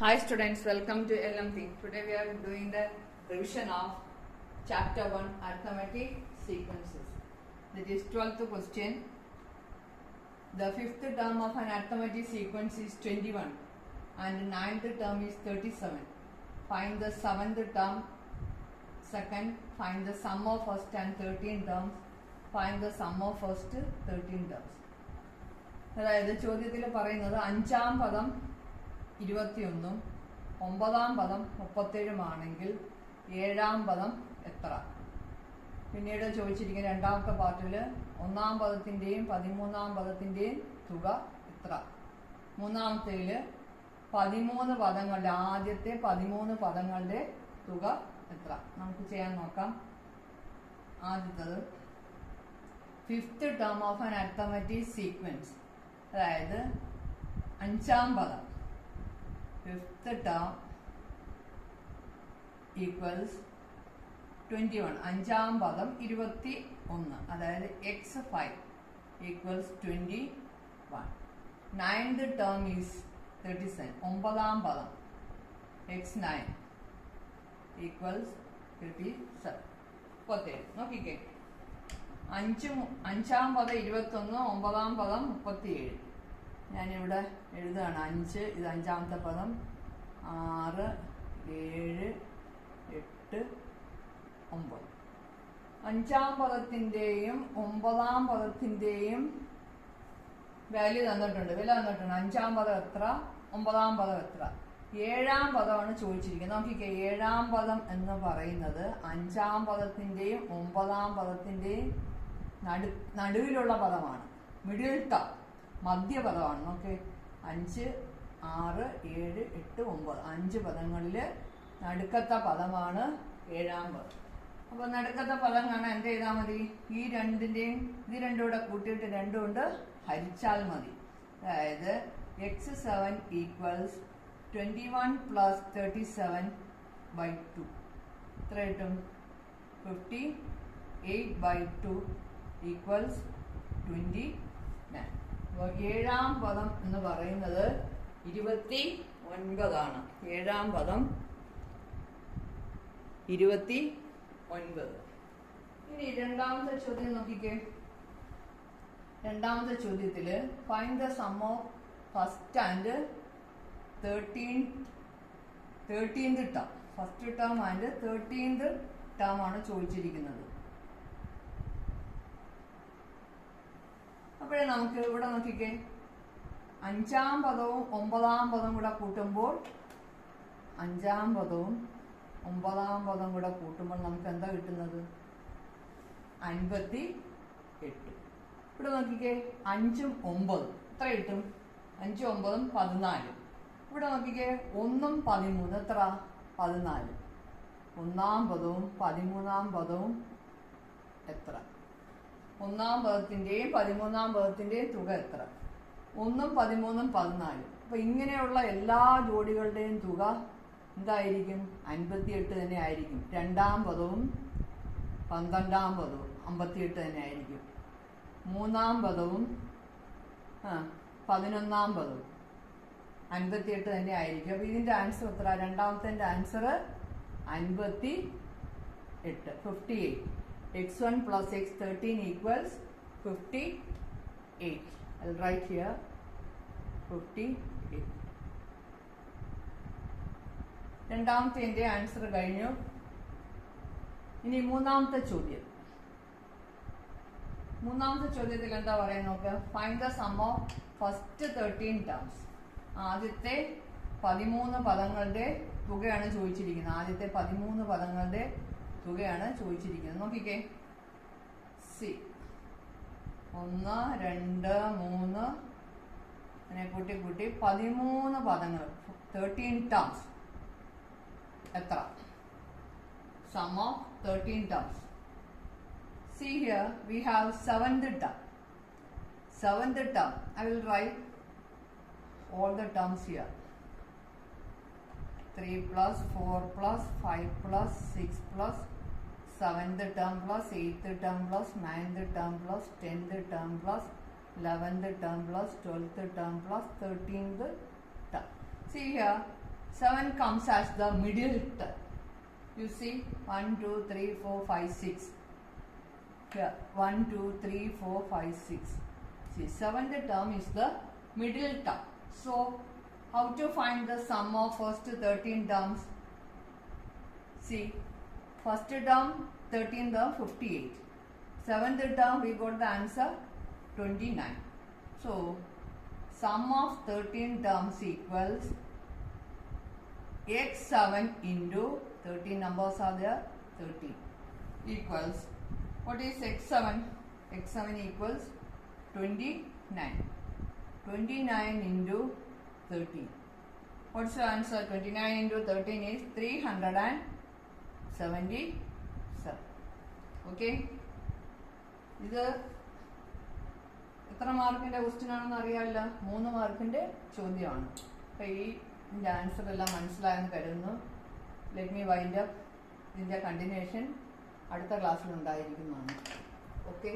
Hi students, welcome to LMT. Today we are doing the revision of chapter 1 arithmetic sequences. That is 12th question. The fifth term of an arithmetic sequence is 21 and ninth term is 37. Find the seventh term, second, find the sum of first and 13 terms, find the sum of first 13 terms. അതായത് ചോദ്യത്തിൽ പറയുന്നത് അഞ്ചാം പദം 21 ഒമ്പതാം പദം 37 ആണെങ്കിൽ ഏഴാം പദം എത്ര? പിന്നീട് ചോദിച്ചിരിക്കുന്ന രണ്ടാമത്തെ പാർട്ടിൽ ഒന്നാം പദത്തിൻ്റെയും 13ാം പദത്തിൻ്റെയും തുക എത്ര? മൂന്നാമത്തേൽ 13 പദങ്ങളുടെ ആദ്യത്തെ 13 പദങ്ങളുടെ തുക എത്ര? നമുക്ക് ചെയ്യാൻ നോക്കാം. ആദ്യത്തത് fifth term of an arithmetic sequence, അതായത് അഞ്ചാം പദം ഫിഫ്ത്ത് ടേം ഈക്വൽസ് 21. അഞ്ചാം പദം 21, അതായത് x5 equals 21. Ninth term is 37. ഒമ്പതാം പദം x9 ഈക്വൽസ് 37. 37. നോക്കിക്കേ, അഞ്ചാം പദം 21, ഒമ്പതാം പദം 37. ഞാനിവിടെ എഴുതുകയാണ് 5, ഇത് അഞ്ചാമത്തെ പദം, 6, 7, 8, 9. അഞ്ചാം പദത്തിൻ്റെയും ഒമ്പതാം പദത്തിൻ്റെയും വാല്യൂ തന്നിട്ടുണ്ട്, വില തന്നിട്ടുണ്ട്. അഞ്ചാം പദം എത്ര, ഒമ്പതാം പദം എത്ര? ഏഴാം പദമാണ് ചോദിച്ചിരിക്കുന്നത്. നോക്കിക്കേ, ഏഴാം പദം എന്ന് പറയുന്നത് അഞ്ചാം പദത്തിൻ്റെയും ഒമ്പതാം പദത്തിൻ്റെയും നടുവിലുള്ള പദമാണ്, മിഡിൽ ടേം, മധ്യപദമാണ്. നോക്കേ, 5, 6, 7, 8, 9, 5 പദങ്ങളിൽ നടുക്കത്തെ പദമാണ് ഏഴാം പദം. അപ്പോൾ നടുക്കത്തെ പദം കാണാൻ എന്ത് ചെയ്താൽ മതി? ഈ രണ്ടിൻ്റെയും ഇത് രണ്ടും കൂടെ കൂട്ടിയിട്ട് 2 കൊണ്ട് ഹരിച്ചാൽ മതി. അതായത് x7 ഈക്വൽസ് 21 പ്ലസ് 37/2. എത്ര കിട്ടും? 58/2 ഈക്വൽസ് 29. അപ്പോൾ ഏഴാം പദം എന്ന് പറയുന്നത് 29 ആണ്. ഏഴാം പദം 29. ഇനി രണ്ടാമത്തെ ചോദ്യം നോക്കിക്കേ. രണ്ടാമത്തെ ചോദ്യത്തിൽ find the sum of first and 13th term. First term and 13th term ആണ് ചോദിച്ചിരിക്കുന്നത്. അപ്പോഴേ നമുക്ക് ഇവിടെ നോക്കിക്കേ, അഞ്ചാം പദവും ഒമ്പതാം പദം കൂടെ കൂട്ടുമ്പോൾ, അഞ്ചാം പദവും ഒമ്പതാം പദം കൂടെ കൂട്ടുമ്പോൾ നമുക്ക് എന്താ കിട്ടുന്നത്? 58. ഇവിടെ നോക്കിക്കേ, 5ഉം 9 എത്ര കിട്ടും? 5ഉം 9ഉം 14. ഇവിടെ നോക്കിക്കേ, 1ഉം 13 എത്ര? 14. ഒന്നാം പദവും 13ാം പദവും എത്ര? ഒന്നാം പദത്തിൻ്റെയും 13ാം പദത്തിൻ്റെയും തുക എത്ര? 1ഉം 13ഉം 14. അപ്പൊ ഇങ്ങനെയുള്ള എല്ലാ ജോഡികളുടെയും തുക എന്തായിരിക്കും? 58 തന്നെ ആയിരിക്കും. രണ്ടാം പദവും 12ാം പദവും 58 തന്നെ ആയിരിക്കും. മൂന്നാം പദവും 11ാം പദവും 58 തന്നെ ആയിരിക്കും. അപ്പൊ ഇതിന്റെ ആൻസർ എത്ര? രണ്ടാമത്തെ answer 58. 58. x1 plus x13 equals 58. I'll write here 58. രണ്ടാമത്തെ ആൻസർ കഴിഞ്ഞു. ഇനി മൂന്നാമത്തെ ചോദ്യം. മൂന്നാമത്തെ ചോദ്യത്തിൽ എന്താ പറയാൻ നോക്കുക? Find the sum of first 13 terms. ആദ്യത്തെ 13 പദങ്ങളുടെ തുകയാണ് ചോദിച്ചിരിക്കുന്നത്. ആദ്യത്തെ 13 പദങ്ങളുടെ തുകയാണ് ചോദിച്ചിരിക്കുന്നത്. നോക്കിക്കേ, സി 1, 2, 3 അങ്ങനെ കൂട്ടി 13 പദങ്ങൾ, 13 ടേംസ് എത്ര? Sum of 13 terms. See here we have 7th term. 7th term, I will write all the terms here. 3 plus 4 plus 5 plus 6 plus 7th term plus 8th term plus 9th term plus 10th term plus 11th term plus 12th term plus 13th term. See here, 7 comes as the middle term. You see 1, 2, 3, 4, 5, 6. Here 1, 2, 3, 4, 5, 6. See, 7th term is the middle term. So how to find the sum of first 13 terms? See, first term 13 term 58. 7th term we got the answer 29. So sum of 13 terms equals x7 into 13 numbers are there, 13 equals, what is x7? x7 equals 29. 29 into 13. What's the answer? 29 into 13 is 377. Okay. ഇത് എത്ര മാർക്കിന്റെ question ആണെന്ന് അറിയാമല്ലോ, 3 മാർക്കിന്റെ ചോദ്യമാണ്. അപ്പോൾ ഇതിൻ്റെ answer എല്ലാം മനസ്സിലായെന്ന് കരുതുന്നു. Let me wind up. ഇതിൻ്റെ കണ്ടിന്യൂഷൻ അടുത്ത ക്ലാസ്സിൽ ഉണ്ടായിരിക്കുന്നതാണ്. ഓക്കെ.